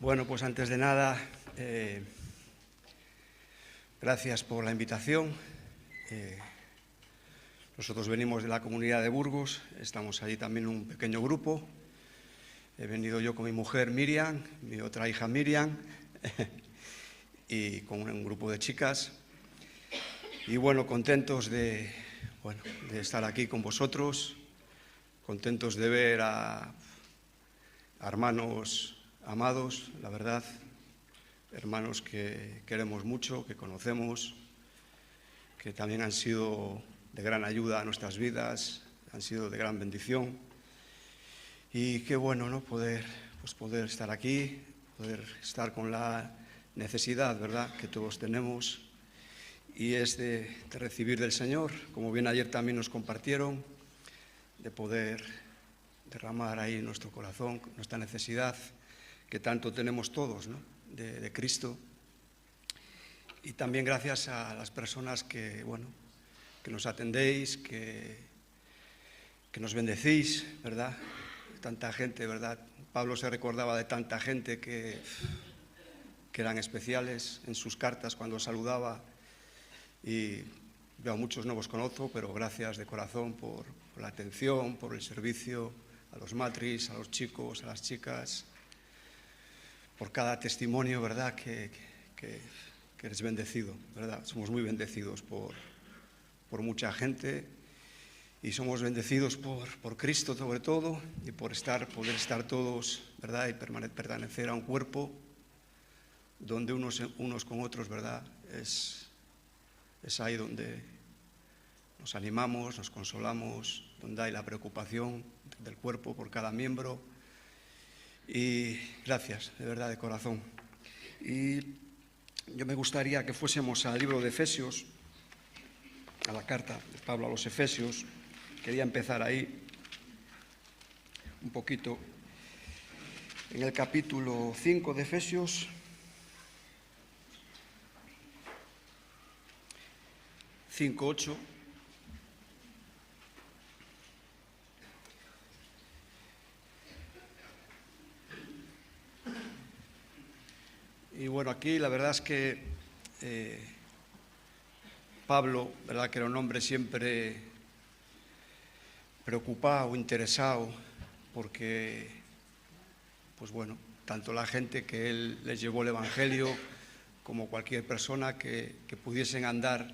Bueno, pues antes de nada, gracias por la invitación. Nosotros venimos de la comunidad de Burgos, estamos allí también un pequeño grupo. He venido yo con mi mujer Miriam, mi otra hija Miriam, y con un grupo de chicas. Y bueno, contentos de estar aquí con vosotros, contentos de ver a hermanos amados, la verdad, hermanos que queremos mucho, que conocemos, que también han sido de gran ayuda a nuestras vidas, han sido de gran bendición. Y qué bueno, ¿no? Poder estar aquí, poder estar con la necesidad, ¿verdad?, que todos tenemos, y es de recibir del Señor, como bien ayer también nos compartieron, de poder derramar ahí en nuestro corazón nuestra necesidad que tanto tenemos todos, ¿no?, de Cristo. Y también gracias a las personas que nos atendéis, que nos bendecís, ¿verdad? Tanta gente, ¿verdad? Pablo se recordaba de tanta gente que eran especiales en sus cartas cuando saludaba, y yo a muchos no os conozco, pero gracias de corazón por la atención, por el servicio a los matris, a los chicos, a las chicas, por cada testimonio, ¿verdad?, que eres bendecido, ¿verdad? Somos muy bendecidos por mucha gente, y somos bendecidos por Cristo sobre todo, y poder estar todos, ¿verdad?, y pertenecer a un cuerpo donde unos con otros, ¿verdad?, es ahí donde nos animamos, nos consolamos, donde hay la preocupación del cuerpo por cada miembro. Y gracias, de verdad, de corazón. Y yo me gustaría que fuésemos al libro de Efesios, a la carta de Pablo a los Efesios. Quería empezar ahí un poquito, en el capítulo 5 de Efesios. (5:8). Y bueno, aquí la verdad es que Pablo, ¿verdad?, que era un hombre siempre preocupado, interesado, porque, pues bueno, tanto la gente que él les llevó el Evangelio como cualquier persona que pudiesen andar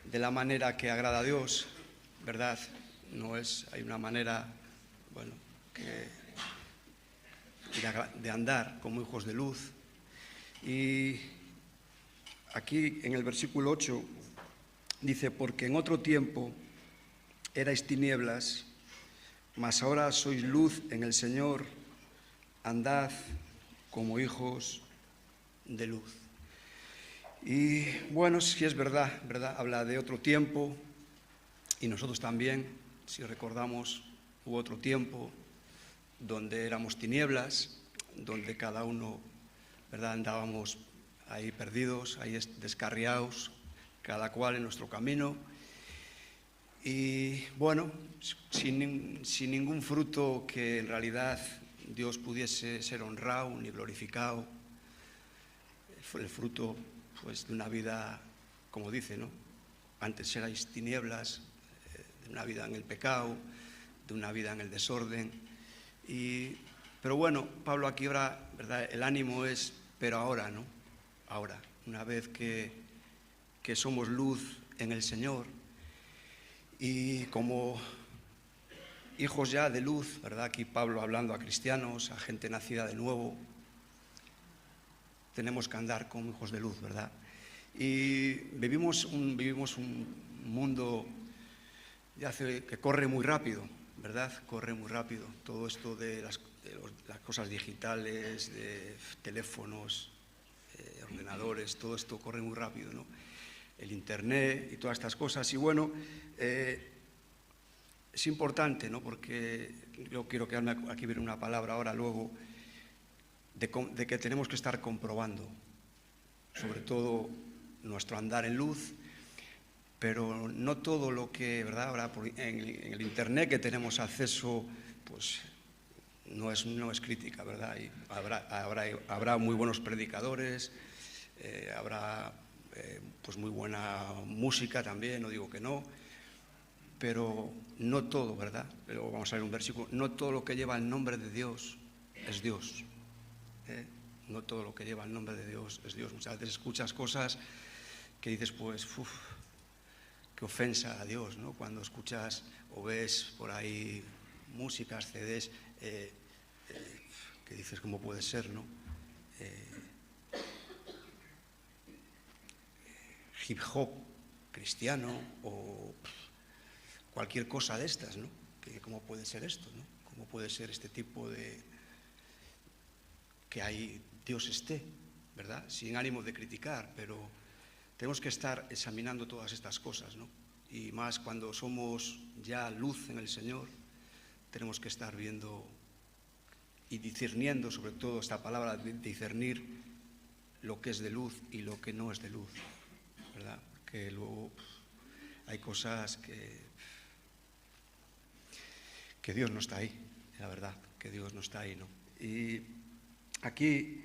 de la manera que agrada a Dios, ¿verdad? Hay una manera, de andar como hijos de luz. Y aquí en el versículo 8 dice: porque en otro tiempo erais tinieblas, mas ahora sois luz en el Señor, andad como hijos de luz. Y bueno, sí es verdad, habla de otro tiempo, y nosotros también, si recordamos, hubo otro tiempo donde éramos tinieblas, donde cada uno, ¿verdad?, andábamos ahí perdidos, ahí descarriados, cada cual en nuestro camino, y bueno, sin ningún fruto que en realidad Dios pudiese ser honrado ni glorificado. Fue el fruto, pues, de una vida, como dice, ¿no? Antes erais tinieblas, de una vida en el pecado, de una vida en el desorden. Pero bueno, Pablo aquí ahora, ¿verdad?, el ánimo es, pero ahora, ¿no? Ahora, una vez que somos luz en el Señor, y como hijos ya de luz, ¿verdad?, aquí Pablo hablando a cristianos, a gente nacida de nuevo, tenemos que andar como hijos de luz, ¿verdad? Y vivimos un mundo que corre muy rápido, ¿verdad? Corre muy rápido. Todo esto de las cosas digitales, de teléfonos, ordenadores, todo esto corre muy rápido, ¿no? El internet y todas estas cosas. Y bueno, es importante, ¿no?, porque yo quiero quedarme aquí, ver una palabra ahora, luego, de que tenemos que estar comprobando, sobre todo, nuestro andar en luz, pero no todo lo que, ¿verdad?, ahora en el internet, que tenemos acceso, pues no es crítica, ¿verdad? Y habrá muy buenos predicadores, habrá pues muy buena música también, no digo que no, pero no todo, ¿verdad? Pero vamos a ver un versículo, no todo lo que lleva el nombre de Dios es Dios. No todo lo que lleva el nombre de Dios es Dios. Muchas veces escuchas cosas que dices, pues, qué ofensa a Dios, ¿no? Cuando escuchas o ves por ahí músicas, CDs, que dices, ¿cómo puede ser, no? Hip hop cristiano o cualquier cosa de estas, ¿no? ¿Cómo puede ser esto, no? ¿Cómo puede ser este tipo de... que ahí Dios esté, ¿verdad? Sin ánimo de criticar, pero tenemos que estar examinando todas estas cosas, ¿no? Y más cuando somos ya luz en el Señor, tenemos que estar viendo y discerniendo, sobre todo esta palabra de discernir lo que es de luz y lo que no es de luz, ¿verdad? Porque luego hay cosas que Dios no está ahí, la verdad, que Dios no está ahí, ¿no? Y aquí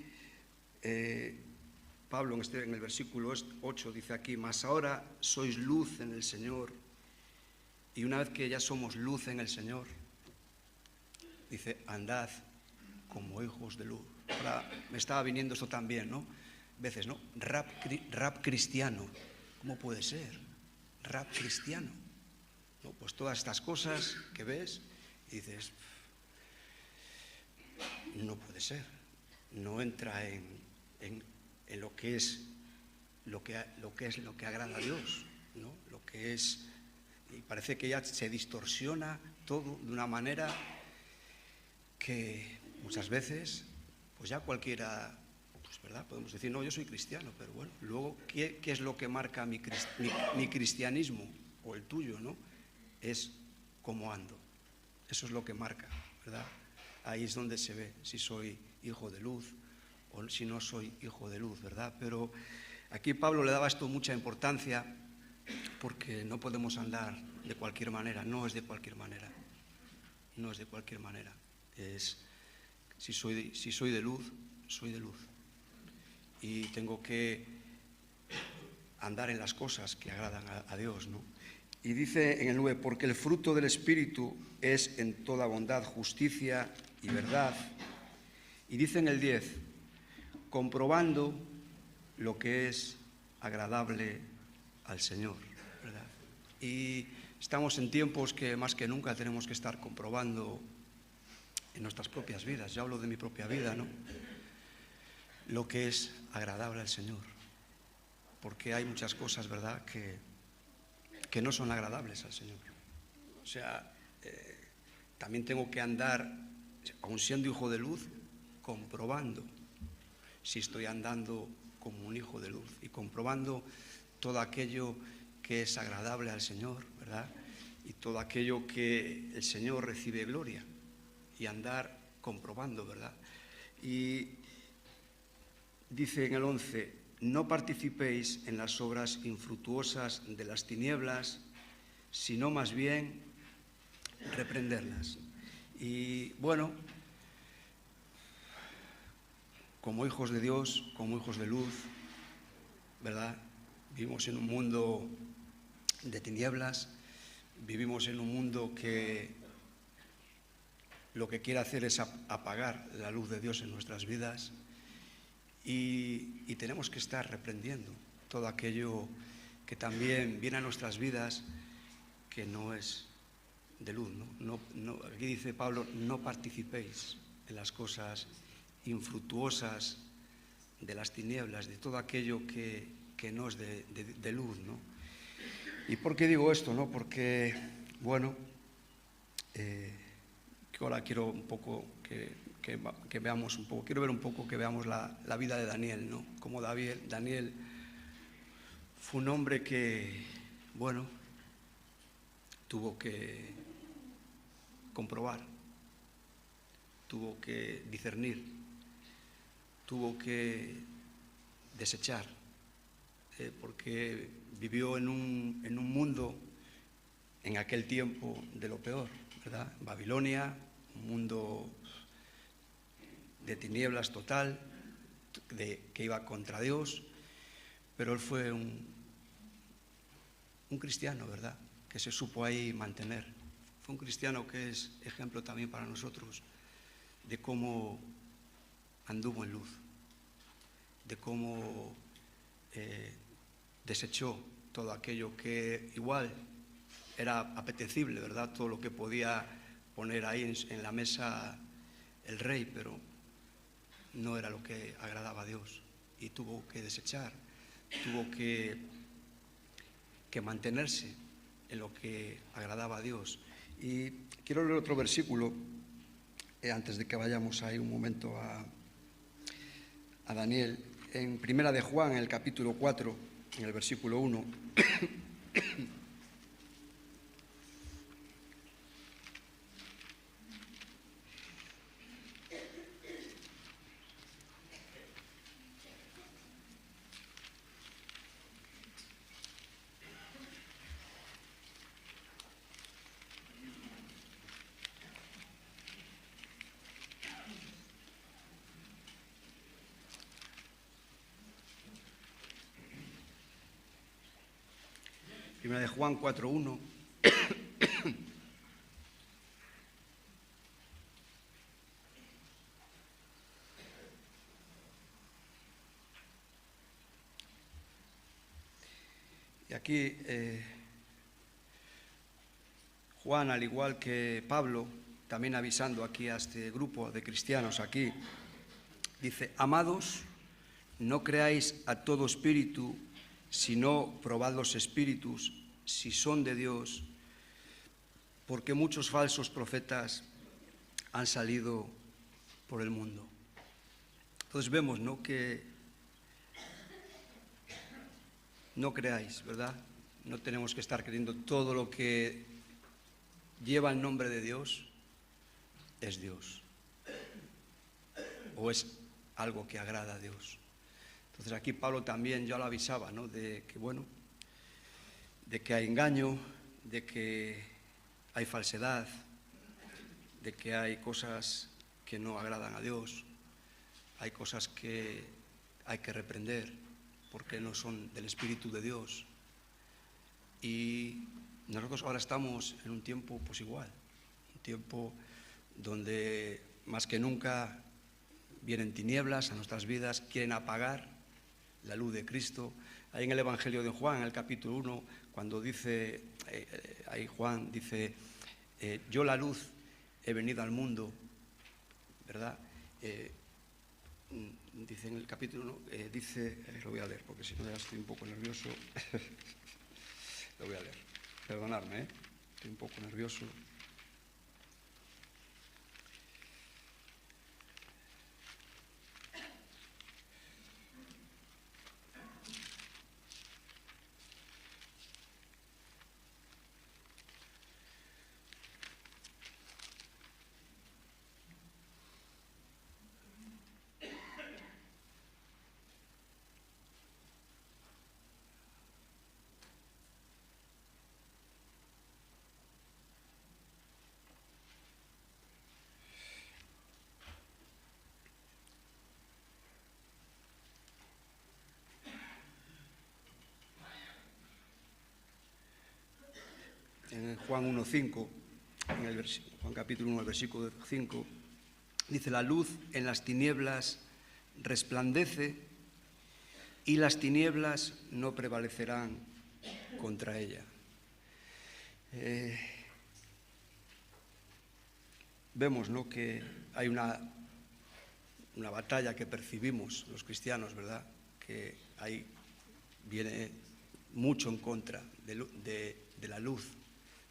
Pablo en el versículo 8 dice aquí, mas ahora sois luz en el Señor, y una vez que ya somos luz en el Señor, dice, andad como hijos de luz. Ahora me estaba viniendo esto también, ¿no? Veces, ¿no? Rap cristiano. ¿Cómo puede ser? Rap cristiano. ¿No? Pues todas estas cosas que ves y dices, no puede ser. No entra en lo que es lo que agrada a Dios, ¿no? Lo que es, y parece que ya se distorsiona todo de una manera que muchas veces, pues ya cualquiera, pues verdad, podemos decir, no, yo soy cristiano, pero bueno, luego, ¿qué es lo que marca mi cristianismo o el tuyo, no? Es cómo ando. Eso es lo que marca, ¿verdad? Ahí es donde se ve si soy hijo de luz o si no soy hijo de luz, ¿verdad? Pero aquí Pablo le daba esto mucha importancia porque no podemos andar de cualquier manera, no es de cualquier manera, no es de cualquier manera. Es, si soy de luz, soy de luz. Y tengo que andar en las cosas que agradan a Dios, ¿no? Y dice en el 9, porque el fruto del Espíritu es en toda bondad, justicia y verdad. Y dice en el 10, comprobando lo que es agradable al Señor, ¿verdad? Y estamos en tiempos que más que nunca tenemos que estar comprobando en nuestras propias vidas, yo hablo de mi propia vida, ¿no? Lo que es agradable al Señor, porque hay muchas cosas, ¿verdad?, que no son agradables al Señor. O sea, también tengo que andar, aun siendo hijo de luz, comprobando si estoy andando como un hijo de luz y comprobando todo aquello que es agradable al Señor, ¿verdad? Y todo aquello que el Señor recibe gloria. Y andar comprobando, ¿verdad? Y dice en el 11, no participéis en las obras infructuosas de las tinieblas, sino más bien reprenderlas. Y bueno, como hijos de Dios, como hijos de luz, ¿verdad? Vivimos en un mundo de tinieblas, vivimos en un mundo que lo que quiere hacer es apagar la luz de Dios en nuestras vidas y tenemos que estar reprendiendo todo aquello que también viene a nuestras vidas que no es de luz, ¿no? Aquí dice Pablo, no participéis en las cosas infructuosas de las tinieblas, de todo aquello que no es de luz, ¿no? ¿Y por qué digo esto, no? Porque, bueno, que ahora quiero un poco que veamos un poco, quiero ver un poco que veamos la vida de Daniel, ¿no? Como Daniel fue un hombre que, bueno, tuvo que comprobar, tuvo que discernir, tuvo que desechar, porque vivió en un mundo en aquel tiempo de lo peor, ¿verdad? Babilonia, un mundo de tinieblas total, que iba contra Dios, pero él fue un cristiano, ¿verdad?, que se supo ahí mantener. Fue un cristiano que es ejemplo también para nosotros de cómo anduvo en luz, de cómo desechó todo aquello que igual era apetecible, ¿verdad?, todo lo que podía poner ahí en la mesa el rey, pero no era lo que agradaba a Dios y tuvo que desechar, tuvo que mantenerse en lo que agradaba a Dios. Y quiero leer otro versículo antes de que vayamos ahí un momento a Daniel. En Primera de Juan, en el capítulo 4, en el versículo 1. Primera de Juan 4:1. Y aquí Juan, al igual que Pablo, también avisando aquí a este grupo de cristianos aquí, dice: amados, no creáis a todo espíritu, sino probad los espíritus, si son de Dios, porque muchos falsos profetas han salido por el mundo. Entonces vemos, ¿no?, que no creáis, ¿verdad? No tenemos que estar creyendo todo lo que lleva el nombre de Dios es Dios, o es algo que agrada a Dios. Entonces aquí Pablo también ya lo avisaba, ¿no?, de que, bueno, de que hay engaño, de que hay falsedad, de que hay cosas que no agradan a Dios, hay cosas que hay que reprender porque no son del Espíritu de Dios. Y nosotros ahora estamos en un tiempo pues igual, un tiempo donde más que nunca vienen tinieblas a nuestras vidas, quieren apagar la luz de Cristo. Ahí en el Evangelio de Juan, en el capítulo 1, cuando dice, ahí Juan dice, yo la luz he venido al mundo, ¿verdad? Dice en el capítulo 1, dice, lo voy a leer porque si no ya estoy un poco nervioso. Lo voy a leer, perdonadme, estoy un poco nervioso. En Juan 1:5, en el Juan capítulo 1, el versículo 5, dice: la luz en las tinieblas resplandece y las tinieblas no prevalecerán contra ella. Vemos, ¿no?, que hay una batalla que percibimos los cristianos, ¿verdad?, que ahí viene mucho en contra de la luz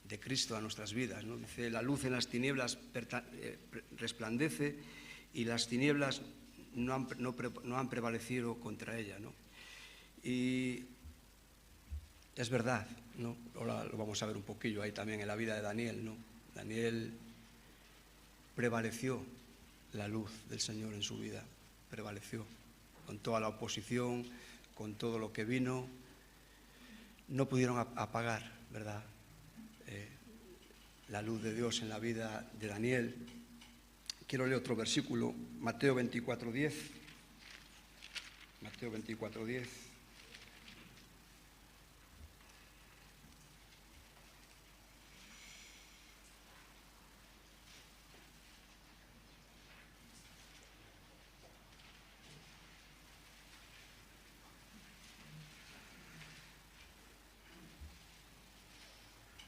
de Cristo a nuestras vidas, ¿no? Dice: la luz en las tinieblas resplandece y las tinieblas no han prevalecido contra ella, ¿no? Y es verdad, ¿no? Ahora lo vamos a ver un poquillo ahí también en la vida de Daniel, ¿no? Daniel prevaleció la luz del Señor en su vida, prevaleció con toda la oposición, con todo lo que vino, no pudieron apagar, ¿verdad?, la luz de Dios en la vida de Daniel. quiero leer otro versículo, Mateo 24:10. Mateo 24:10.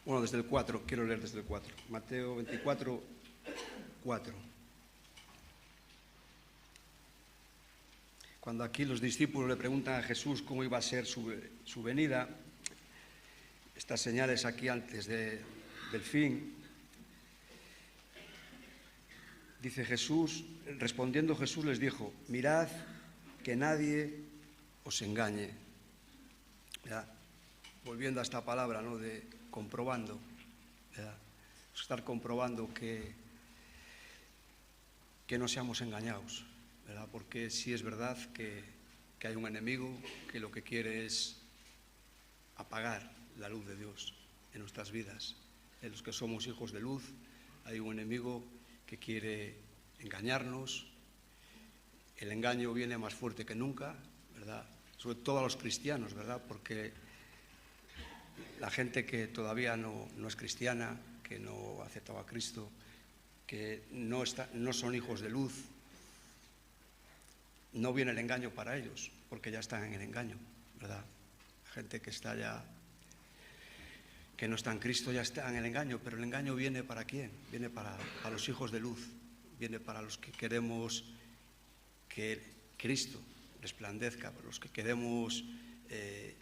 Bueno, desde el 4, quiero leer desde el 4. Mateo 24, 4. Cuando aquí los discípulos le preguntan a Jesús cómo iba a ser su venida, estas señales aquí antes del fin, dice Jesús, respondiendo Jesús les dijo, mirad que nadie os engañe. ¿Verdad? Volviendo a esta palabra, ¿no?, de comprobando, ¿verdad? Estar comprobando que no seamos engañados, ¿verdad? Porque sí es verdad que hay un enemigo que lo que quiere es apagar la luz de Dios en nuestras vidas. En los que somos hijos de luz hay un enemigo que quiere engañarnos. El engaño viene más fuerte que nunca, ¿verdad? Sobre todo a los cristianos, ¿verdad? Porque la gente que todavía no es cristiana, que no ha aceptado a Cristo, que no son hijos de luz, no viene el engaño para ellos, porque ya están en el engaño, ¿verdad? Gente que está ya, que no está en Cristo, ya está en el engaño, pero el engaño viene ¿para quién? Viene para los hijos de luz, viene para los que queremos que Cristo resplandezca, para los que queremos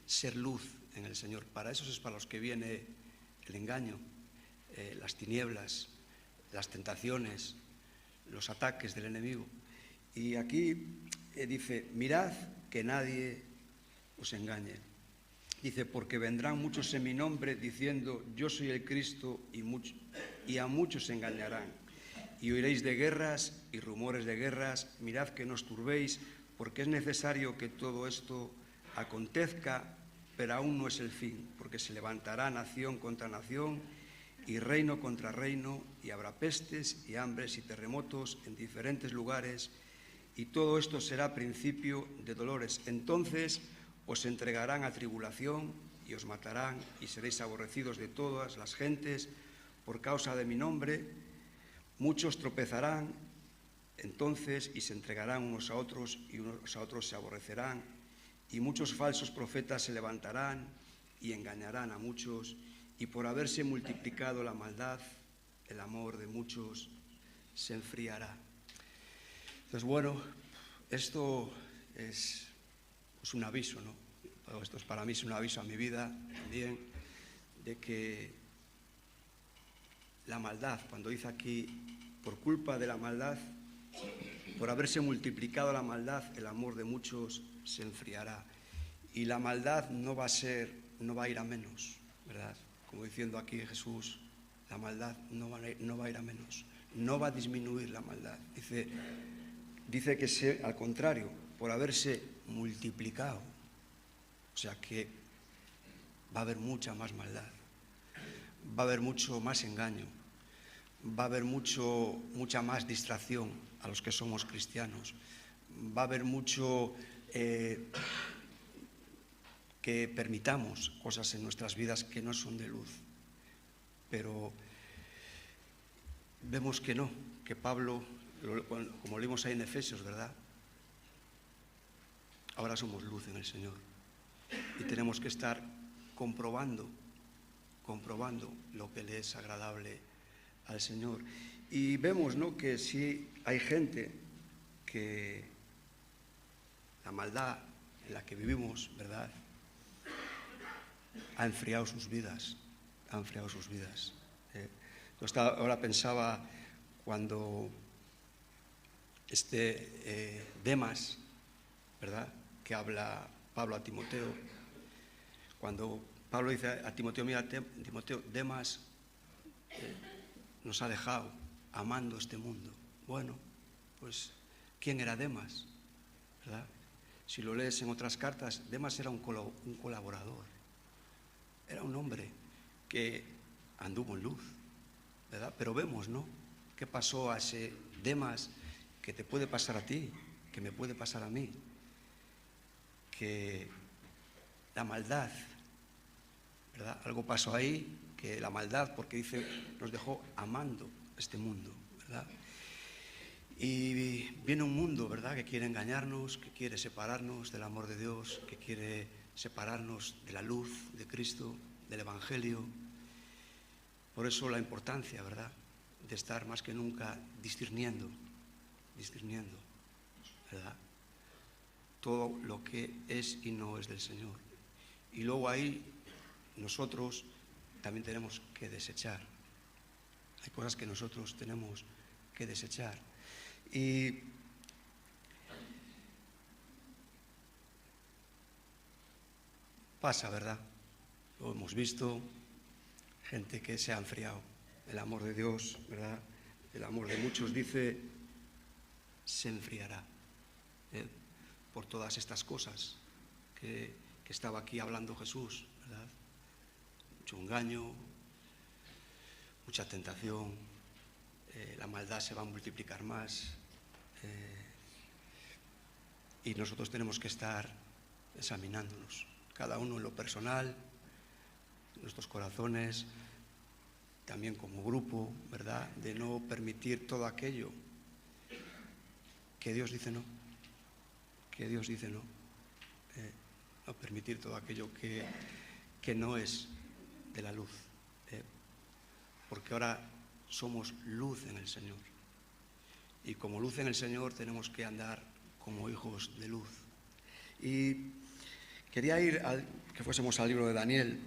ser luz en el Señor. Para esos es para los que viene el engaño, las tinieblas, las tentaciones, los ataques del enemigo. Y aquí dice, mirad que nadie os engañe. Dice, porque vendrán muchos en mi nombre diciendo, yo soy el Cristo, y a muchos se engañarán. Y oiréis de guerras y rumores de guerras, mirad que no os turbéis, porque es necesario que todo esto acontezca, pero aún no es el fin, porque se levantará nación contra nación y reino contra reino, y habrá pestes y hambres y terremotos en diferentes lugares, y todo esto será principio de dolores. Entonces os entregarán a tribulación y os matarán, y seréis aborrecidos de todas las gentes por causa de mi nombre. Muchos tropezarán entonces y se entregarán unos a otros, y unos a otros se aborrecerán, y muchos falsos profetas se levantarán y engañarán a muchos, y por haberse multiplicado la maldad, el amor de muchos se enfriará. Entonces, bueno, esto es un aviso, ¿no? Esto para mí es un aviso a mi vida también, de que la maldad, cuando dice aquí, por culpa de la maldad, por haberse multiplicado la maldad, el amor de muchos se enfriará. Y la maldad no va a ir a menos, ¿verdad? Como diciendo aquí Jesús, la maldad no va a ir a menos, no va a disminuir la maldad. Dice que al contrario, por haberse multiplicado, o sea que va a haber mucha más maldad, va a haber mucho más engaño, va a haber mucha más distracción a los que somos cristianos, va a haber mucho que permitamos cosas en nuestras vidas que no son de luz. Pero vemos que no, que Pablo, como leímos ahí en Efesios, ¿verdad? Ahora somos luz en el Señor y tenemos que estar comprobando lo que le es agradable al Señor. Y vemos, ¿no?, que sí hay gente que la maldad en la que vivimos, ¿verdad?, ha enfriado sus vidas. Ahora pensaba cuando Demas, ¿verdad?, que habla Pablo a Timoteo, cuando Pablo dice a Timoteo, mira, Timoteo, Demas nos ha dejado amando este mundo. Bueno, pues, ¿quién era Demas? ¿Verdad? Si lo lees en otras cartas, Demas era un colaborador, era un hombre que anduvo en luz, ¿verdad? Pero vemos, ¿no?, qué pasó a ese Demas, que te puede pasar a ti, que me puede pasar a mí, que la maldad, ¿verdad? Algo pasó ahí, que la maldad, porque dice, nos dejó amando este mundo, ¿verdad? Y viene un mundo, ¿verdad?, que quiere engañarnos, que quiere separarnos del amor de Dios, que quiere separarnos de la luz de Cristo, del Evangelio. Por eso la importancia, ¿verdad?, de estar más que nunca discerniendo, ¿verdad?, todo lo que es y no es del Señor. Y luego ahí nosotros también tenemos que desechar. Hay cosas que nosotros tenemos que desechar. Y pasa, ¿verdad? Lo hemos visto, gente que se ha enfriado. El amor de Dios, ¿verdad? El amor de muchos, dice, se enfriará por todas estas cosas que estaba aquí hablando Jesús, ¿verdad? Mucho engaño, mucha tentación, la maldad se va a multiplicar más, y nosotros tenemos que estar examinándonos, cada uno en lo personal, en nuestros corazones, también como grupo, ¿verdad?, de no permitir todo aquello que Dios dice no, no permitir todo aquello que no es de la luz, porque ahora somos luz en el Señor, y como luz en el Señor tenemos que andar como hijos de luz. Y quería ir que fuésemos al libro de Daniel.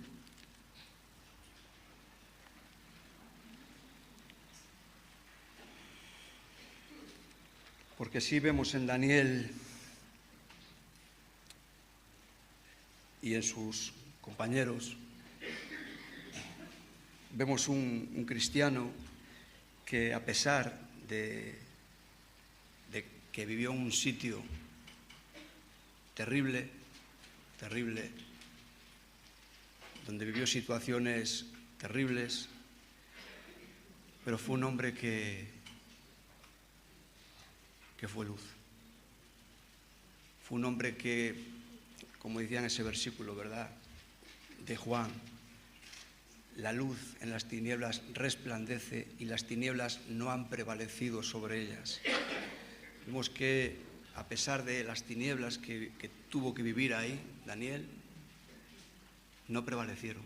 Porque sí vemos en Daniel y en sus compañeros, vemos un cristiano que, a pesar de que vivió en un sitio terrible, donde vivió situaciones terribles, pero fue un hombre que fue luz. Fue un hombre que, como decía en ese versículo, ¿verdad?, de Juan, la luz en las tinieblas resplandece y las tinieblas no han prevalecido sobre ellas. Vemos que, a pesar de las tinieblas que tuvo que vivir ahí, Daniel, no prevalecieron.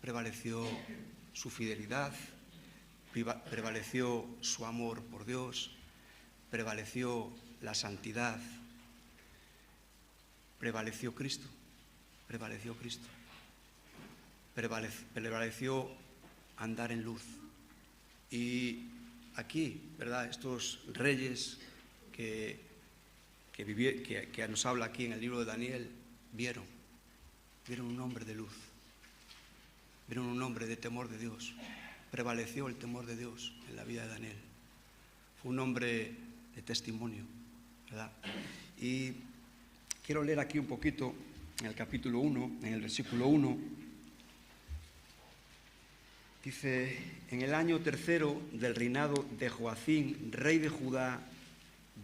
Prevaleció su fidelidad, prevaleció su amor por Dios, prevaleció la santidad, prevaleció Cristo, prevaleció andar en luz. Y aquí, ¿verdad?, estos reyes que nos habla aquí en el libro de Daniel, vieron un hombre de luz, vieron un hombre de temor de Dios. Prevaleció el temor de Dios en la vida de Daniel. Fue un hombre de testimonio, ¿verdad? Y quiero leer aquí un poquito en el capítulo 1, en el versículo 1. Dice: en el año 3 del reinado de Joacín, rey de Judá,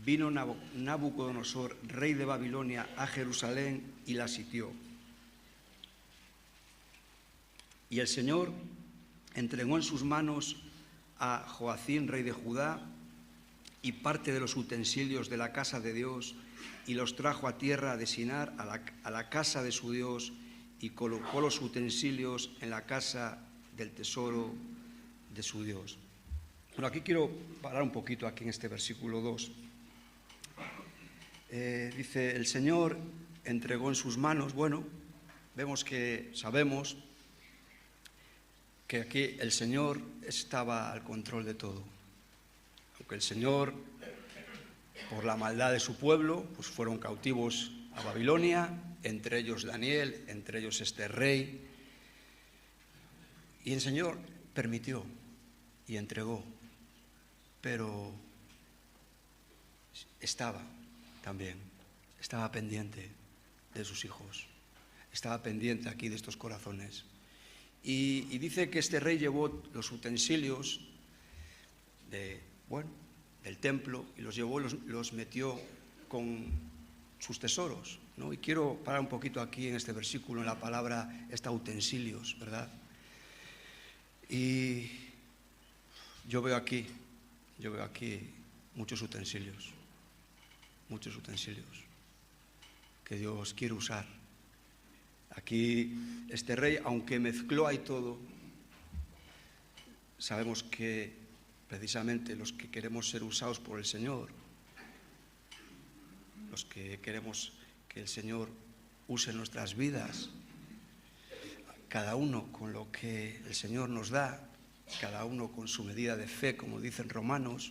vino Nabucodonosor, rey de Babilonia, a Jerusalén y la sitió. Y el Señor entregó en sus manos a Joacín, rey de Judá, y parte de los utensilios de la casa de Dios, y los trajo a tierra de Sinar, a la casa de su Dios, y colocó los utensilios en la casa del tesoro de su Dios. Bueno, aquí quiero parar un poquito aquí en este versículo 2. Dice, el Señor entregó en sus manos. Bueno, sabemos que aquí el Señor estaba al control de todo. Aunque el Señor, por la maldad de su pueblo, pues fueron cautivos a Babilonia, entre ellos Daniel, entre ellos este rey. Y el Señor permitió y entregó, pero estaba pendiente de sus hijos, estaba pendiente aquí de estos corazones. Y dice que este rey llevó los utensilios del templo y los llevó, los metió con sus tesoros, ¿no? Y quiero parar un poquito aquí en este versículo, en la palabra utensilios, ¿verdad? Y yo veo aquí muchos utensilios que Dios quiere usar. Aquí este rey, aunque mezcló ahí todo, sabemos que precisamente los que queremos ser usados por el Señor, los que queremos que el Señor use nuestras vidas, cada uno con lo que el Señor nos da, cada uno con su medida de fe, como dicen Romanos,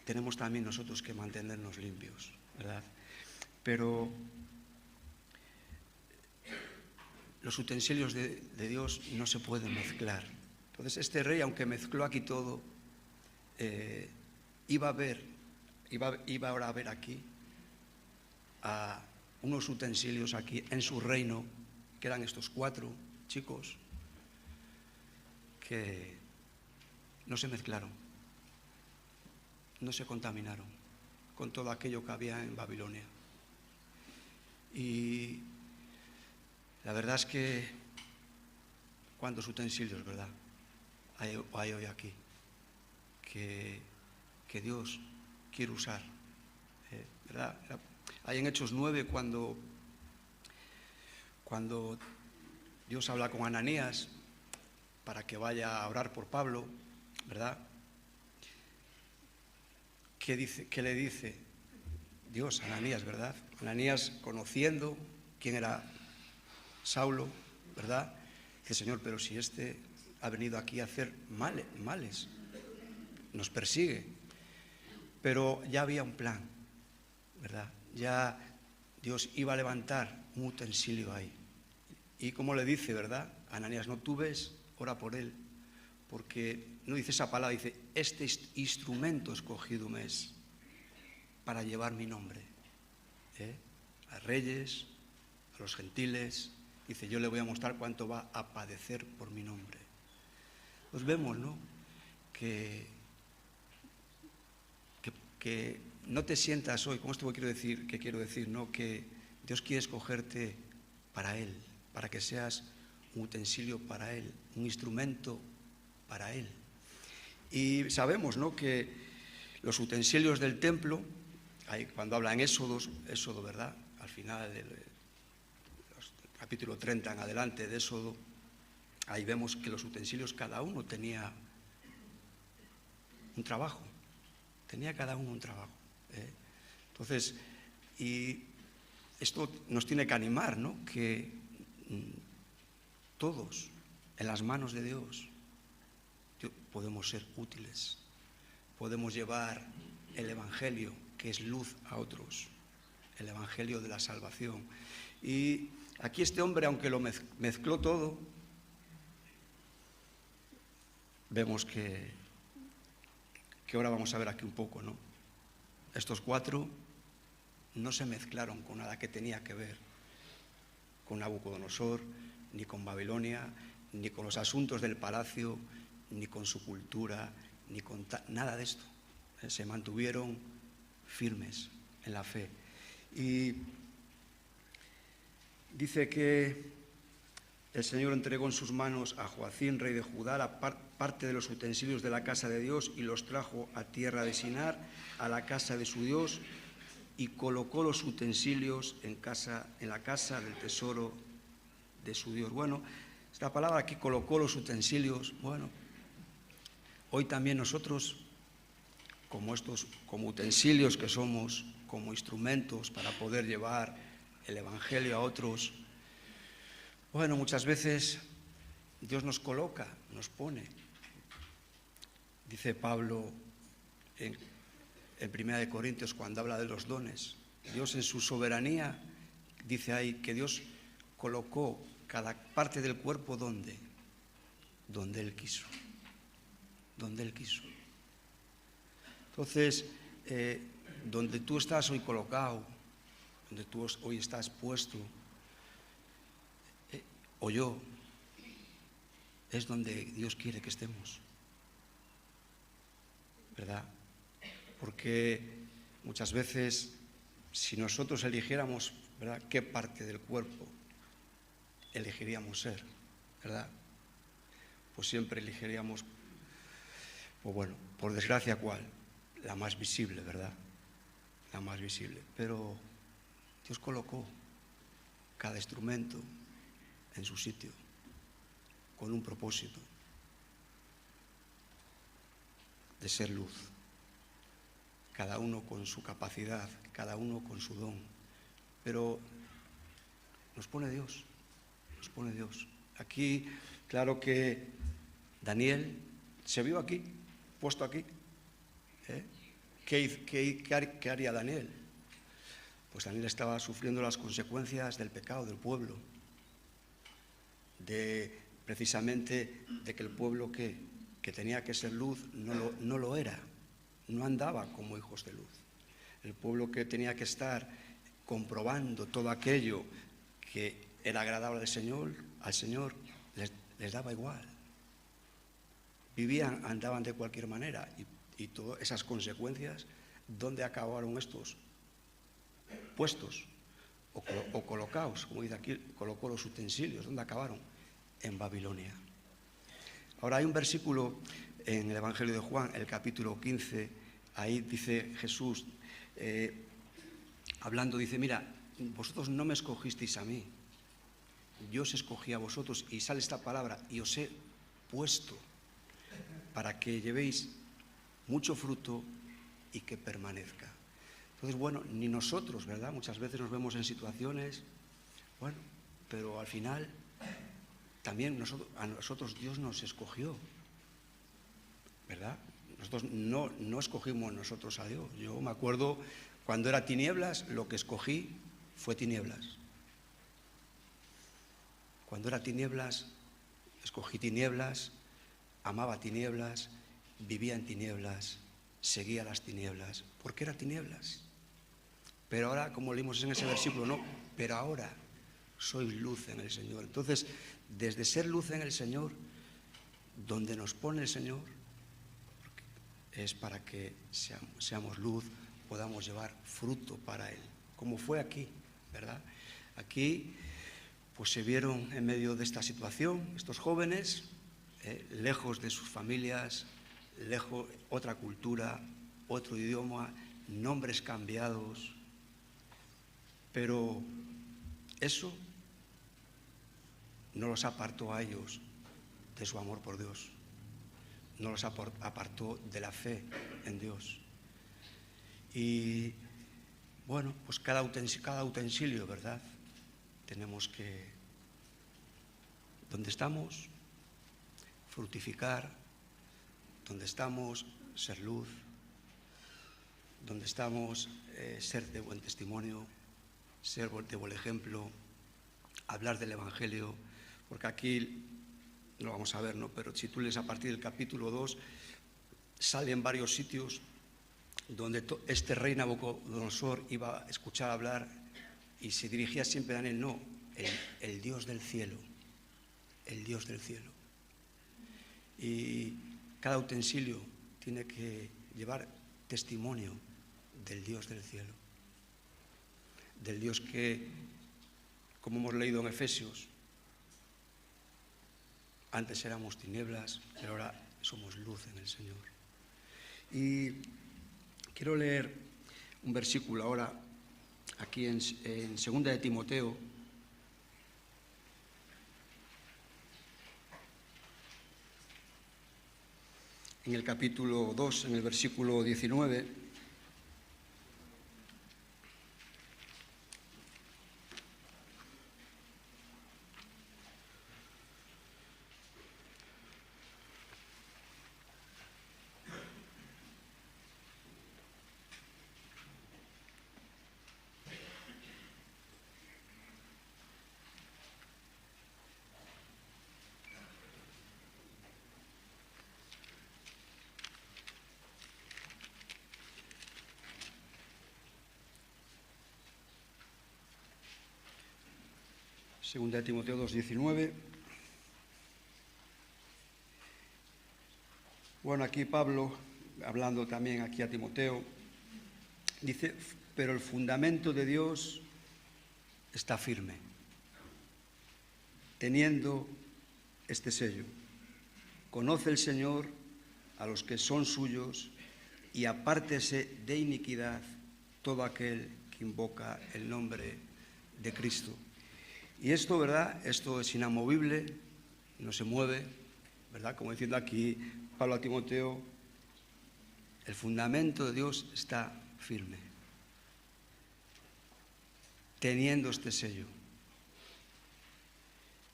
tenemos también nosotros que mantenernos limpios, ¿verdad? Pero los utensilios de Dios no se pueden mezclar. Entonces este rey, aunque mezcló aquí todo, iba ahora a ver aquí a unos utensilios aquí en su reino, que eran estos 4 chicos que no se mezclaron, no se contaminaron con todo aquello que había en Babilonia. Y la verdad es que cuántos utensilios, ¿verdad?, hay hoy aquí que Dios quiere usar, ¿verdad? Hay en Hechos 9 cuando Dios habla con Ananías para que vaya a orar por Pablo, ¿verdad? ¿Qué le dice Dios a Ananías, verdad? Ananías, conociendo quién era Saulo, ¿verdad? Dice: Señor, pero si este ha venido aquí a hacer males, nos persigue. Pero ya había un plan, ¿verdad? Ya Dios iba a levantar un utensilio ahí. Y como le dice, ¿verdad? Ananías: no, tú ves, ora por él, porque no dice esa palabra, dice: este instrumento escogido me es para llevar mi nombre, a reyes, a los gentiles. Dice: yo le voy a mostrar cuánto va a padecer por mi nombre. Pues vemos, ¿no?, que no te sientas hoy, con esto quiero decir, ¿no?, que Dios quiere escogerte para Él, para que seas un utensilio para Él, un instrumento para Él. Y sabemos, ¿no?, que los utensilios del templo, ahí cuando habla en Éxodo, ¿verdad?, al final del capítulo 30 en adelante de Éxodo, ahí vemos que los utensilios cada uno tenía un trabajo, Entonces, y esto nos tiene que animar, ¿no?, que todos en las manos de Dios podemos ser útiles, podemos llevar el Evangelio, que es luz a otros, el Evangelio de la salvación. Y aquí este hombre, aunque lo mezcló todo, vemos que ahora vamos a ver aquí un poco, ¿no? Estos 4 no se mezclaron con nada que tenía que ver con Nabucodonosor, ni con Babilonia, ni con los asuntos del palacio, ni con su cultura, ni con nada de esto. Se mantuvieron firmes en la fe. Y dice que el Señor entregó en sus manos a Joacín, rey de Judá, la parte de los utensilios de la casa de Dios, y los trajo a tierra de Sinar, a la casa de su Dios, y colocó los utensilios en la casa del tesoro de su Dios. Bueno, esta palabra aquí, colocó los utensilios, bueno, hoy también nosotros, como utensilios que somos, como instrumentos para poder llevar el Evangelio a otros, bueno, muchas veces Dios nos coloca, nos pone. Dice Pablo en 1 Corintios, cuando habla de los dones, Dios en su soberanía, dice ahí que Dios colocó cada parte del cuerpo donde Él quiso. Donde Él quiso. Entonces, donde tú estás hoy colocado, donde tú hoy estás puesto, o yo, es donde Dios quiere que estemos. ¿verdad? Porque muchas veces, si nosotros eligiéramos, ¿verdad?, qué parte del cuerpo elegiríamos ser, ¿verdad?, pues siempre elegiríamos, pues bueno, por desgracia, ¿cuál? La más visible, ¿verdad? La más visible. Pero Dios colocó cada instrumento en su sitio, con un propósito de ser luz. Cada uno con su capacidad, cada uno con su don. Pero nos pone Dios, nos pone Dios. Aquí, claro que Daniel se vio aquí, puesto aquí. ¿Qué haría Daniel? Pues Daniel estaba sufriendo las consecuencias del pecado del pueblo, precisamente de que el pueblo que tenía que ser luz no lo era, no andaba como hijos de luz. El pueblo que tenía que estar comprobando todo aquello que era agradable al Señor les daba igual. Vivían, andaban de cualquier manera y todas esas consecuencias, ¿dónde acabaron estos? Puestos o colocados, como dice aquí, colocó los utensilios. ¿Dónde acabaron? En Babilonia. Ahora hay un versículo en el Evangelio de Juan, el capítulo 15, ahí dice Jesús, hablando, dice, mira, vosotros no me escogisteis a mí, yo os escogí a vosotros, y sale esta palabra, y os he puesto para que llevéis mucho fruto y que permanezca. Entonces, bueno, ni nosotros, ¿verdad? Muchas veces nos vemos en situaciones, bueno, pero al final también a nosotros Dios nos escogió, ¿verdad? Nosotros no escogimos nosotros a Dios. Yo me acuerdo cuando era tinieblas, lo que escogí fue tinieblas. Cuando era tinieblas, escogí tinieblas, amaba tinieblas, vivía en tinieblas, seguía las tinieblas, porque era tinieblas. Pero ahora, como leímos en ese versículo, no, pero ahora soy luz en el Señor. Entonces, desde ser luz en el Señor, donde nos pone el Señor, es para que seamos luz, podamos llevar fruto para Él, como fue aquí, ¿verdad? Aquí, pues se vieron en medio de esta situación, estos jóvenes, lejos de sus familias, lejos, otra cultura, otro idioma, nombres cambiados, pero eso no los apartó a ellos de su amor por Dios, no los apartó de la fe en Dios. Y bueno, pues cada utensilio, ¿verdad? Tenemos que, donde estamos, fructificar, donde estamos, ser luz, donde estamos, ser de buen testimonio, ser de buen ejemplo, hablar del Evangelio, porque aquí no lo vamos a ver, ¿no? Pero si tú lees a partir del capítulo 2, salen varios sitios donde este rey Nabucodonosor iba a escuchar hablar y se dirigía siempre a Daniel, no, el Dios del cielo, el Dios del cielo. Y cada utensilio tiene que llevar testimonio del Dios del cielo, del Dios que, como hemos leído en Efesios, antes éramos tinieblas, pero ahora somos luz en el Señor. Y quiero leer un versículo ahora, aquí en 2 de Timoteo, en el capítulo 2, en el versículo 19. Segunda de Timoteo 2:19. Bueno, aquí Pablo hablando también aquí a Timoteo, dice, pero el fundamento de Dios está firme, teniendo este sello. Conoce el Señor a los que son suyos y apártese de iniquidad todo aquel que invoca el nombre de Cristo. Y esto, ¿verdad? Esto es inamovible, no se mueve, ¿verdad? Como diciendo aquí Pablo a Timoteo, el fundamento de Dios está firme, teniendo este sello,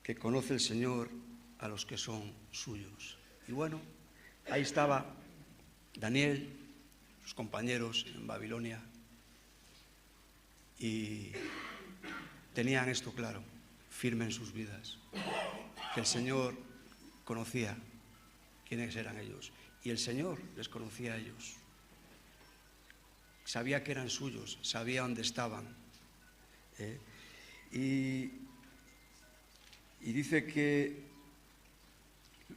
que conoce el Señor a los que son suyos. Y bueno, ahí estaba Daniel, sus compañeros en Babilonia, y tenían esto claro, firme en sus vidas, que el Señor conocía quiénes eran ellos, y el Señor les conocía a ellos. Sabía que eran suyos, sabía dónde estaban. Y dice que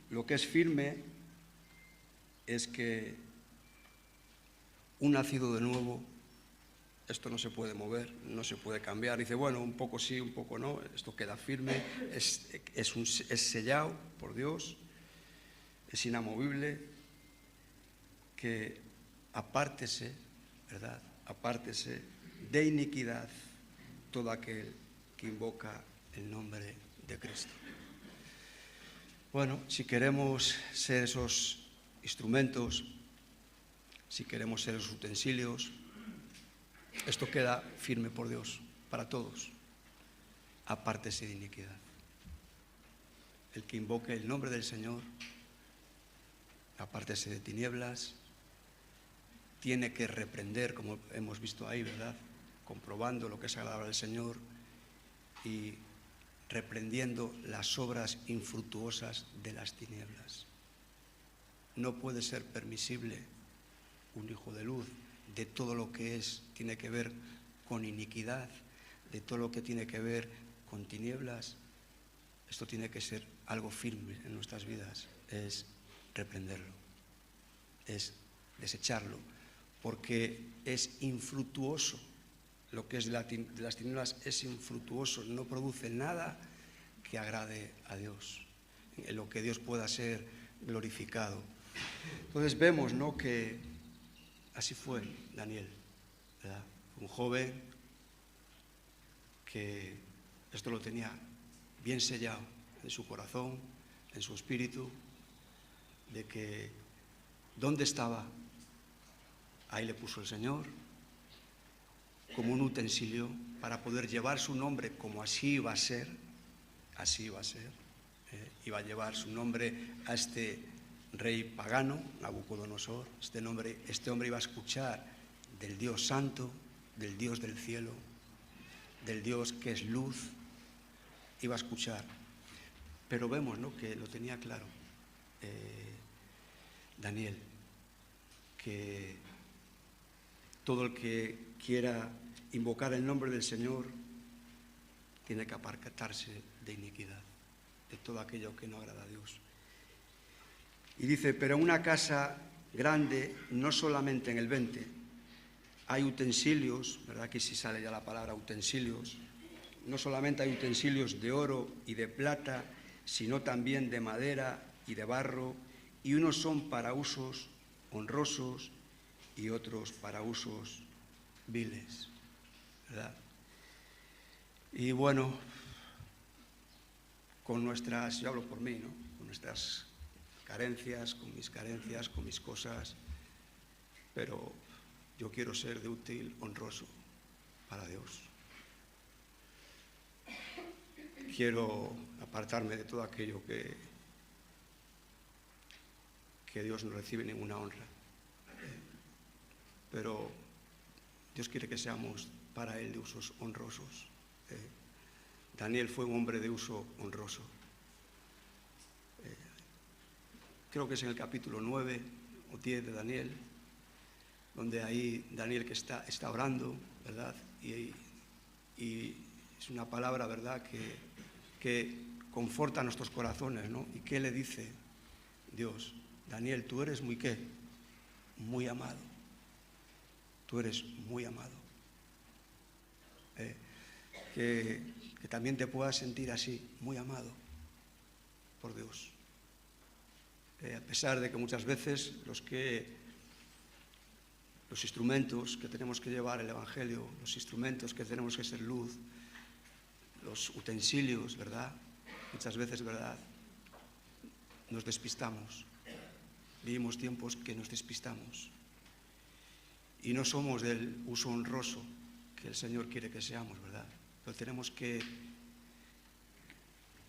lo que es firme es que un nacido de nuevo, esto no se puede mover, no se puede cambiar. Dice, bueno, un poco sí, un poco no, esto queda firme, es sellado por Dios, es inamovible, que apártese, ¿verdad? Apártese de iniquidad todo aquel que invoca el nombre de Cristo. Bueno, si queremos ser esos instrumentos, si queremos ser esos utensilios, esto queda firme por Dios, para todos. Apártese de iniquidad. El que invoque el nombre del Señor, apártese de tinieblas, tiene que reprender, como hemos visto ahí, ¿verdad? Comprobando lo que es agradable al Señor y reprendiendo las obras infructuosas de las tinieblas. No puede ser permisible un hijo de luz de todo lo que tiene que ver con iniquidad, de todo lo que tiene que ver con tinieblas. Esto tiene que ser algo firme en nuestras vidas, es reprenderlo, es desecharlo, porque es infructuoso. Lo que es de las tinieblas es infructuoso, no produce nada que agrade a Dios, en lo que Dios pueda ser glorificado. Entonces vemos, ¿no?, que así fue Daniel, ¿verdad? Un joven que esto lo tenía bien sellado en su corazón, en su espíritu, de que ¿dónde estaba? Ahí le puso el Señor como un utensilio para poder llevar su nombre como así iba a ser, iba a llevar su nombre a este rey pagano, Nabucodonosor. Este hombre iba a escuchar del Dios santo, del Dios del cielo, del Dios que es luz, iba a escuchar. Pero vemos, ¿no?, que lo tenía claro Daniel, que todo el que quiera invocar el nombre del Señor tiene que apartarse de iniquidad, de todo aquello que no agrada a Dios. Y dice, pero en una casa grande, no solamente en el 20, hay utensilios, ¿verdad? Que si sale ya la palabra utensilios, no solamente hay utensilios de oro y de plata, sino también de madera y de barro, y unos son para usos honrosos y otros para usos viles, ¿verdad? Y bueno, con nuestras, yo hablo por mí, ¿no?, con nuestras carencias, con mis cosas, pero yo quiero ser de útil, honroso para Dios. Quiero apartarme de todo aquello que Dios no recibe ninguna honra. Pero Dios quiere que seamos para Él de usos honrosos. Daniel fue un hombre de uso honroso. Creo que es en el capítulo 9 o 10 de Daniel, donde ahí Daniel que está orando, ¿verdad? Y es una palabra, ¿verdad?, que conforta nuestros corazones, ¿no? ¿Y qué le dice Dios? Daniel, tú eres muy, ¿qué? muy amado. Tú eres muy amado. Que también te puedas sentir así, muy amado por Dios. A pesar de que muchas veces los instrumentos que tenemos que llevar el Evangelio, los instrumentos que tenemos que ser luz, los utensilios, ¿verdad? Muchas veces, ¿verdad? Nos despistamos. Vivimos tiempos que nos despistamos. Y no somos del uso honroso que el Señor quiere que seamos, ¿verdad? Pero tenemos que,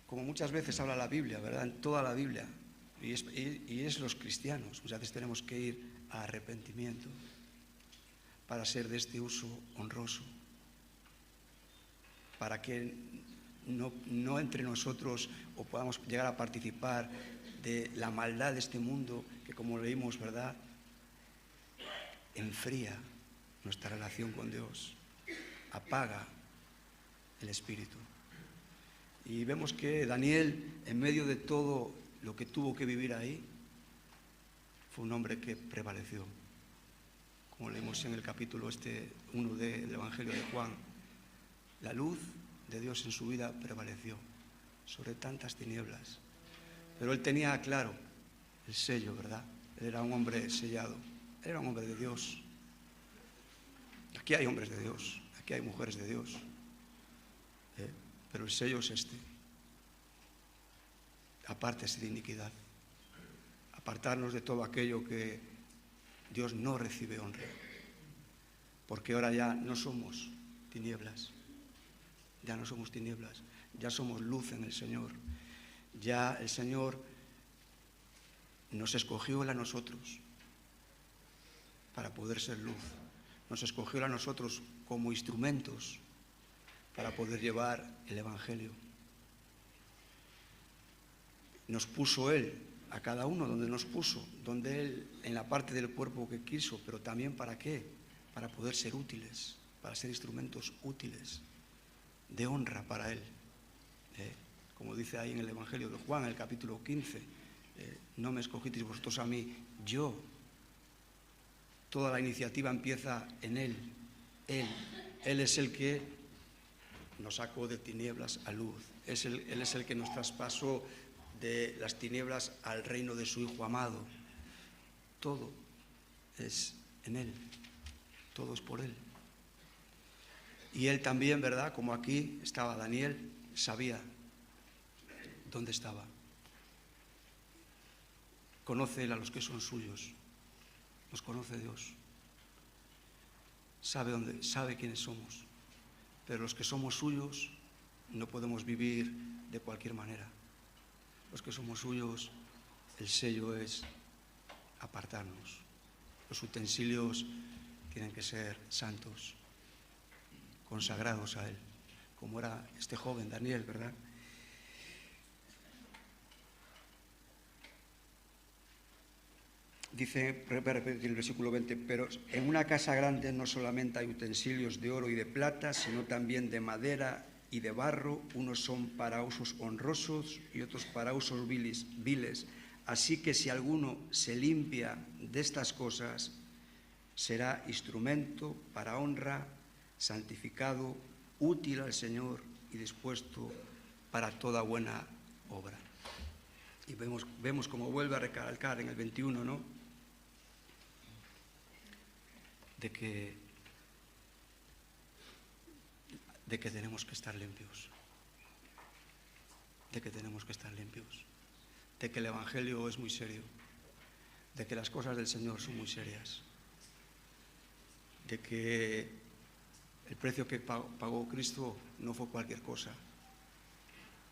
como muchas veces habla la Biblia, ¿verdad? En toda la Biblia, y es los cristianos, muchas veces tenemos que ir a arrepentimiento para ser de este uso honroso, para que no entre nosotros o podamos llegar a participar de la maldad de este mundo que, como leímos, ¿verdad?, enfría nuestra relación con Dios, apaga el espíritu. Y vemos que Daniel, en medio de todo lo que tuvo que vivir ahí, fue un hombre que prevaleció. Como leemos en el capítulo 1 del Evangelio de Juan, la luz de Dios en su vida prevaleció sobre tantas tinieblas. Pero él tenía claro el sello, ¿verdad? Él era un hombre sellado, él era un hombre de Dios. Aquí hay hombres de Dios, aquí hay mujeres de Dios. Pero el sello es este. Apártese de iniquidad. Apartarnos de todo aquello que Dios no recibe honra. Porque ahora ya no somos tinieblas. Ya no somos tinieblas. Ya somos luz en el Señor. Ya el Señor nos escogió a nosotros para poder ser luz. Nos escogió a nosotros como instrumentos para poder llevar el Evangelio. Nos puso Él a cada uno donde nos puso, donde Él, en la parte del cuerpo que quiso, pero también ¿para qué? Para poder ser útiles, para ser instrumentos útiles, de honra para Él. Como dice ahí en el Evangelio de Juan, en el capítulo 15, no me escogisteis vosotros a mí, yo. Toda la iniciativa empieza en Él. Él es el que nos sacó de tinieblas a luz. Él es el que nos traspasó de las tinieblas al reino de su Hijo amado. Todo es en Él. Todo es por Él. Y Él también, ¿verdad? Como aquí estaba Daniel, sabía dónde estaba. Conoce Él a los que son suyos. Nos conoce Dios. Sabe quiénes somos. Pero los que somos suyos no podemos vivir de cualquier manera. Los que somos suyos, el sello es apartarnos. Los utensilios tienen que ser santos, consagrados a Él, como era este joven Daniel, ¿verdad? Dice, voy a repetir el versículo 20, pero en una casa grande no solamente hay utensilios de oro y de plata, sino también de madera y de barro, unos son para usos honrosos y otros para usos viles. Así que si alguno se limpia de estas cosas, será instrumento para honra, santificado, útil al Señor y dispuesto para toda buena obra. Y vemos como vuelve a recalcar en el 21, ¿no?, de que tenemos que estar limpios, de que tenemos que estar limpios, de que el Evangelio es muy serio, de que las cosas del Señor son muy serias, de que el precio que pagó Cristo no fue cualquier cosa.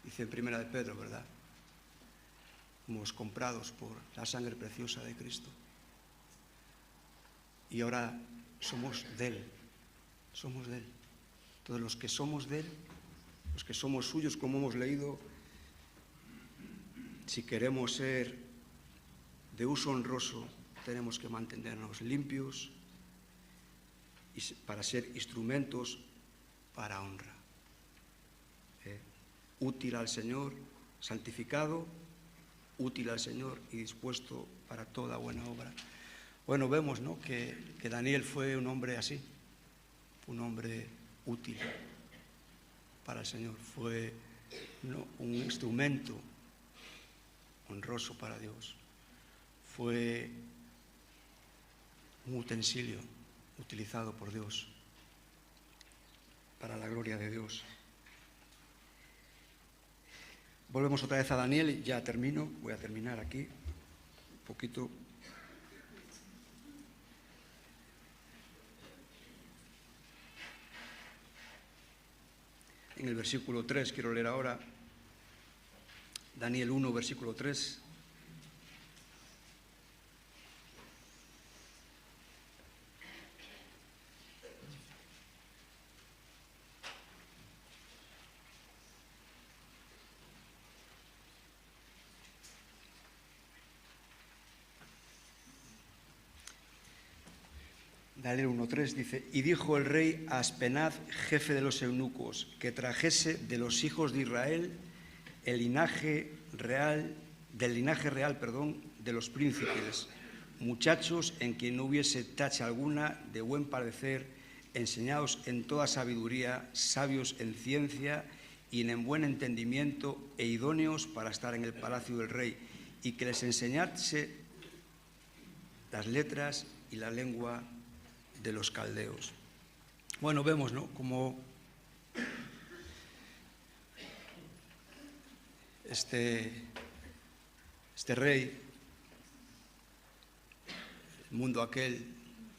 Dice en Primera de Pedro, ¿verdad? Fuimos comprados por la sangre preciosa de Cristo. Y ahora somos de Él, somos de Él. Todos los que somos de Él, los que somos suyos, como hemos leído, si queremos ser de uso honroso, tenemos que mantenernos limpios y para ser instrumentos para honra. Útil al Señor, santificado, útil al Señor y dispuesto para toda buena obra. Bueno, vemos, ¿no?, que Daniel fue un hombre así, un hombre útil para el Señor, fue, ¿no?, un instrumento honroso para Dios, fue un utensilio utilizado por Dios para la gloria de Dios. Volvemos otra vez a Daniel y ya termino, voy a terminar aquí un poquito. En el versículo 3, quiero leer ahora, Daniel 1, versículo 3. Daniel 1:3 dice: y dijo el rey a Aspenaz, jefe de los eunucos, que trajese de los hijos de Israel del linaje real, de los príncipes, muchachos en quien no hubiese tacha alguna, de buen parecer, enseñados en toda sabiduría, sabios en ciencia y en buen entendimiento, e idóneos para estar en el palacio del rey, y que les enseñase las letras y la lengua de los caldeos. Bueno, vemos, ¿no?, como este rey, el mundo aquel,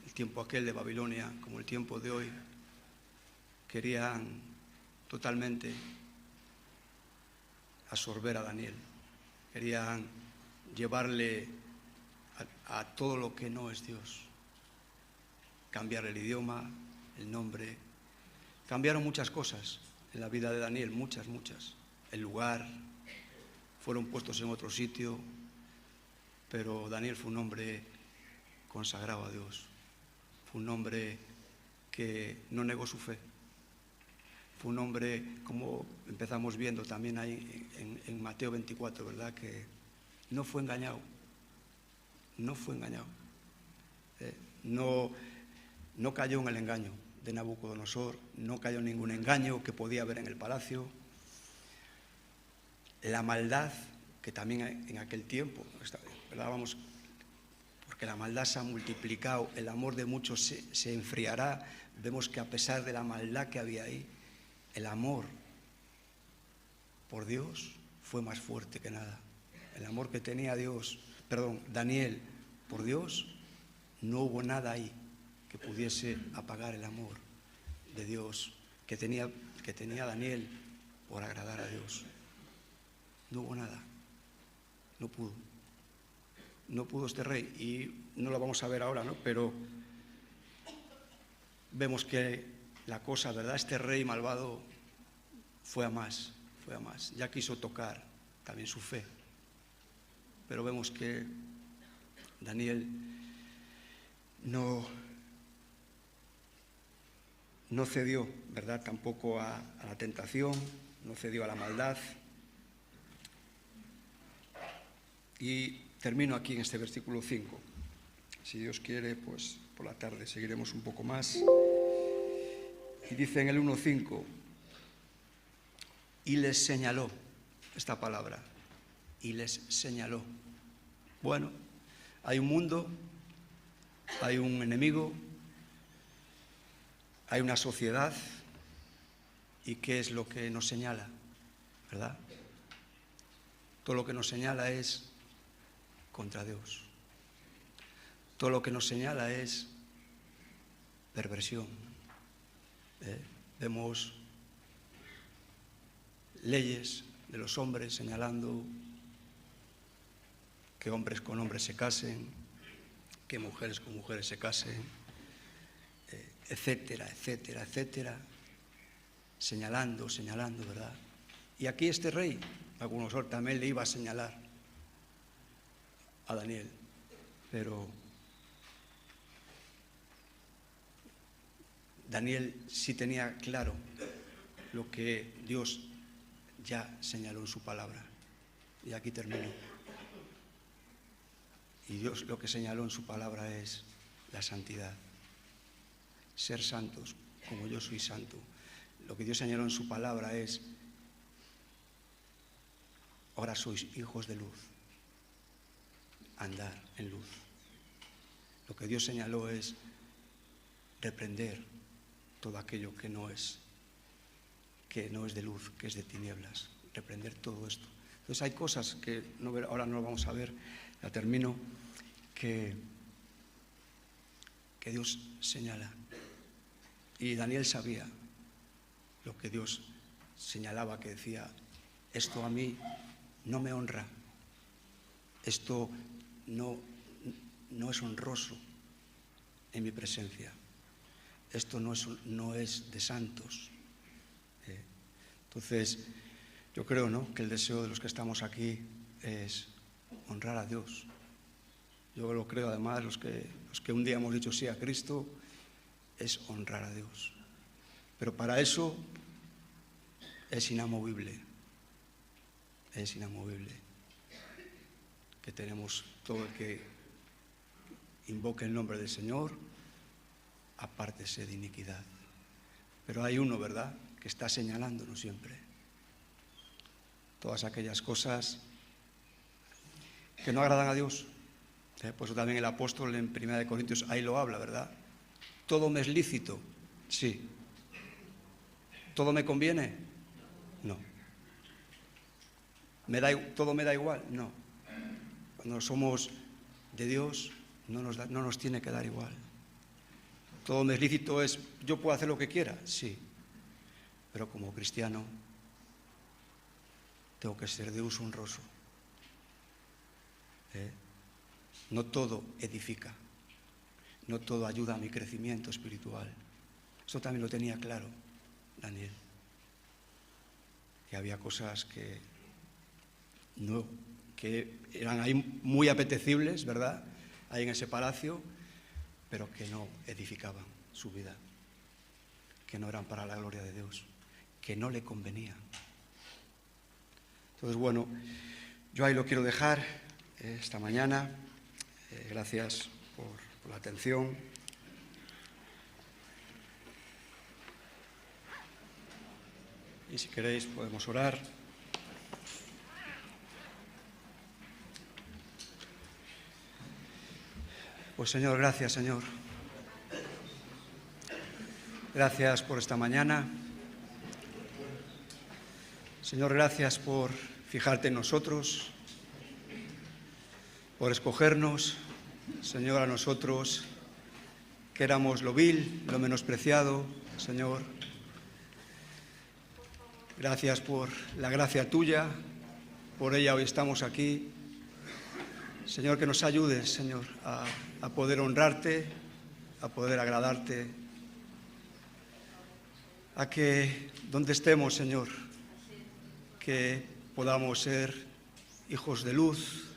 el tiempo aquel de Babilonia, como el tiempo de hoy, querían totalmente absorber a Daniel, querían llevarle a todo lo que no es Dios, cambiar el idioma, el nombre. Cambiaron muchas cosas en la vida de Daniel, muchas, el lugar, fueron puestos en otro sitio, pero Daniel fue un hombre consagrado a Dios, fue un hombre que no negó su fe, fue un hombre, como empezamos viendo también ahí en Mateo 24, ¿verdad?, que no fue engañado, no cayó en el engaño de Nabucodonosor, no cayó en ningún engaño que podía haber en el palacio. La maldad, que también en aquel tiempo, ¿verdad?, vamos, porque la maldad se ha multiplicado, el amor de muchos se enfriará. Vemos que a pesar de la maldad que había ahí, el amor por Dios fue más fuerte que nada. El amor que tenía Daniel por Dios, no hubo nada ahí que pudiese apagar el amor de Dios que tenía Daniel por agradar a Dios. No hubo nada, no pudo este rey, y no lo vamos a ver ahora, ¿no?, pero vemos que la cosa, ¿verdad?, este rey malvado fue a más, ya quiso tocar también su fe, pero vemos que Daniel no cedió, ¿verdad?, tampoco a la tentación, no cedió a la maldad. Y termino aquí en este versículo 5. Si Dios quiere, pues por la tarde seguiremos un poco más. Y dice en el 1:5, y les señaló, esta palabra, y les señaló. Bueno, hay un mundo, hay un enemigo, hay una sociedad, ¿y qué es lo que nos señala? ¿Verdad? Todo lo que nos señala es contra Dios. Todo lo que nos señala es perversión. Vemos leyes de los hombres señalando que hombres con hombres se casen, que mujeres con mujeres se casen, etcétera, señalando, ¿verdad? Y aquí este rey, Nabucodonosor, también le iba a señalar a Daniel, pero Daniel sí tenía claro lo que Dios ya señaló en su palabra. Y aquí termino. Y Dios lo que señaló en su palabra es la santidad. Ser santos como yo soy santo. Lo que Dios señaló en su palabra es: ahora sois hijos de luz, andar en luz. Lo que Dios señaló es reprender todo aquello que no es de luz, que es de tinieblas, reprender todo esto. Entonces hay cosas que ahora no lo vamos a ver, ya termino, que Dios señala. Y Daniel sabía lo que Dios señalaba, que decía: esto a mí no me honra, esto no es honroso en mi presencia, esto no es de santos. Entonces, yo creo, ¿no?, que el deseo de los que estamos aquí es honrar a Dios. Yo lo creo, además, los que un día hemos dicho sí a Cristo, es honrar a Dios. Pero para eso es inamovible, que tenemos todo el que invoque el nombre del Señor, apártese de iniquidad. Pero hay uno, ¿verdad?, que está señalándonos siempre todas aquellas cosas que no agradan a Dios. Por eso también el apóstol en 1 Corintios ahí lo habla, ¿verdad? ¿Todo me es lícito? Sí. ¿Todo me conviene? No. ¿Todo me da igual? No. Cuando somos de Dios no nos tiene que dar igual. Todo me es lícito es: ¿yo puedo hacer lo que quiera? Sí. Pero como cristiano tengo que ser de uso honroso. No todo edifica, no todo ayuda a mi crecimiento espiritual. Eso también lo tenía claro Daniel, que había cosas que eran ahí muy apetecibles, ¿verdad?, ahí en ese palacio, pero que no edificaban su vida, que no eran para la gloria de Dios, que no le convenían. Entonces, bueno, yo ahí lo quiero dejar esta mañana. Gracias por la atención. Y si queréis podemos orar. Pues Señor, gracias, Señor. Gracias por esta mañana. Señor, gracias por fijarte en nosotros, por escogernos, Señor, a nosotros que éramos lo vil, lo menospreciado, Señor. Gracias por la gracia tuya, por ella hoy estamos aquí. Señor, que nos ayudes, Señor, a poder honrarte, a poder agradarte, a que donde estemos, Señor, que podamos ser hijos de luz,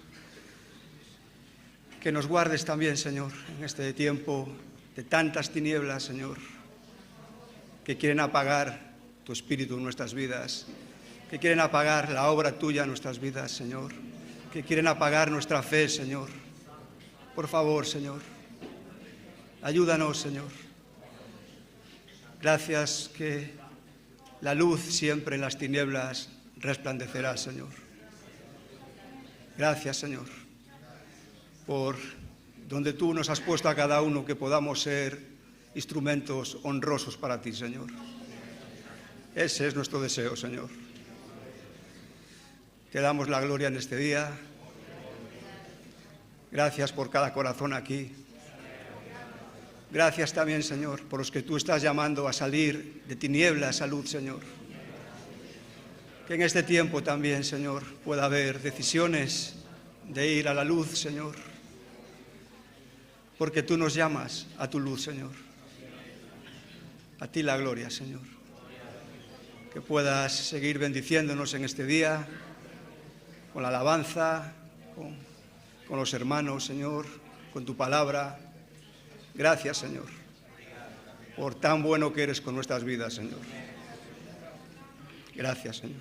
que nos guardes también, Señor, en este tiempo de tantas tinieblas, Señor, que quieren apagar tu espíritu en nuestras vidas, que quieren apagar la obra tuya en nuestras vidas, Señor, que quieren apagar nuestra fe, Señor. Por favor, Señor, ayúdanos, Señor. Gracias que la luz siempre en las tinieblas resplandecerá, Señor. Gracias, Señor, por donde tú nos has puesto a cada uno, que podamos ser instrumentos honrosos para ti, Señor. Ese es nuestro deseo, Señor. Te damos la gloria en este día. Gracias por cada corazón aquí. Gracias también, Señor, por los que tú estás llamando a salir de tinieblas a luz, Señor. Que en este tiempo también, Señor, pueda haber decisiones de ir a la luz, Señor. Porque tú nos llamas a tu luz, Señor. A ti la gloria, Señor. Que puedas seguir bendiciéndonos en este día, con la alabanza, con los hermanos, Señor, con tu palabra. Gracias, Señor, por tan bueno que eres con nuestras vidas, Señor. Gracias, Señor.